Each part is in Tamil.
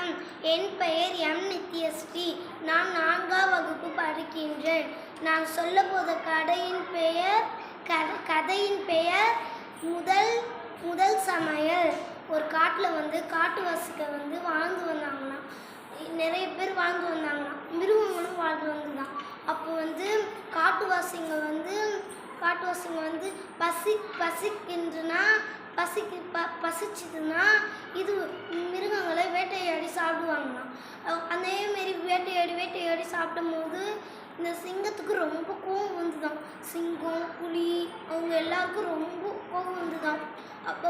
வணக்கம். என் பெயர் எம். நித்யஸ்ரீ. நான் 4ஆம் வகுப்பு படிக்கின்றேன். நான் சொல்லப்போத கதையின் பெயர் முதல் சமையல். ஒரு காட்டில் காட்டுவாசிக வாழ்ந்து வந்தாங்களாம். நிறைய பேர் வாழ்ந்து வந்தாங்களாம். மிருகங்களும் வாழ்ந்து வந்துதான். அப்போ காட்டுவாசிங்க பசிச்சுதுன்னா இது மிருகங்களை வேட்டையாடி சாப்பிடுவாங்களாம். அதேமாரி வேட்டையாடி சாப்பிடும்போது இந்த சிங்கத்துக்கு ரொம்ப கோபம் வந்துதான். சிங்கம், புலி அவங்க எல்லாருக்கும் ரொம்ப கோபம் வந்துதான். அப்போ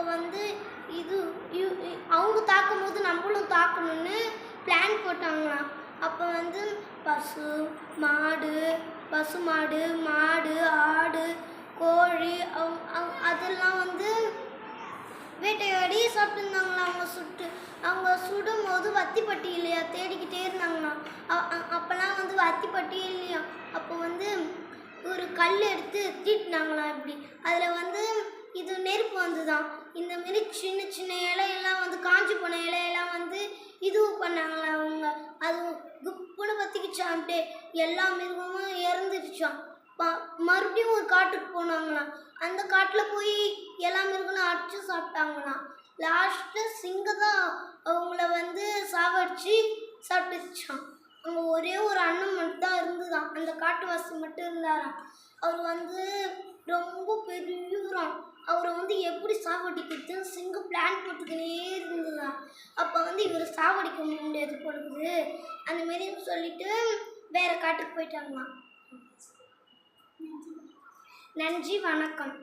இது அவங்க தாக்கும்போது நம்மளும் தாக்கணும்னு பிளான் போட்டாங்களாம். அப்போ பசுமாடு, மாடு, ஆடு, கோழி அதெல்லாம் வேட்டையாடி சாப்பிட்டுருந்தாங்களாம். அவங்க சுடும்போது வத்திப்பட்டி இல்லையா தேடிக்கிட்டே இருந்தாங்களாம். அப்போல்லாம் வத்திப்பட்டி இல்லையா. அப்போ ஒரு கல் எடுத்து தீட்டினாங்களாம். இப்படி அதில் இது நெருப்பு வந்துதான். இந்தமாரி சின்ன சின்ன இலையெல்லாம் காஞ்சி போன இலையெல்லாம் இது பண்ணாங்களாம். அவங்க அது குப்புன்னு பற்றிக்கிச்சான்ட்டு எல்லா மிருகமும் இறந்துடுச்சான். மறுபடியும் ஒரு காட்டுக்கு போனாங்களாம். அந்த காட்டில் போய் எல்லா மிருகங்களும் அடிச்சு சாப்பிட்டாங்களாம். லாஸ்ட்டில் சிங்கம் தான் அவங்கள சாவடிச்சு சாப்பிட்டுச்சான். அங்கே ஒரே ஒரு அண்ணன் மட்டும் தான் இருந்துதான். அந்த காட்டுவாசி மட்டும் இருந்தாராம். அவர் ரொம்ப பெரியவராம். அவரை எப்படி சாவடிக்கிறது சிங்கம் பிளான் போட்டுக்கினே இருந்ததுதான். அப்போ இவர் சாவடிக்க முடியாது போடுது அந்தமாரி சொல்லிட்டு வேற காட்டுக்கு போயிட்டாங்களாம். நன்றி, வணக்கம்.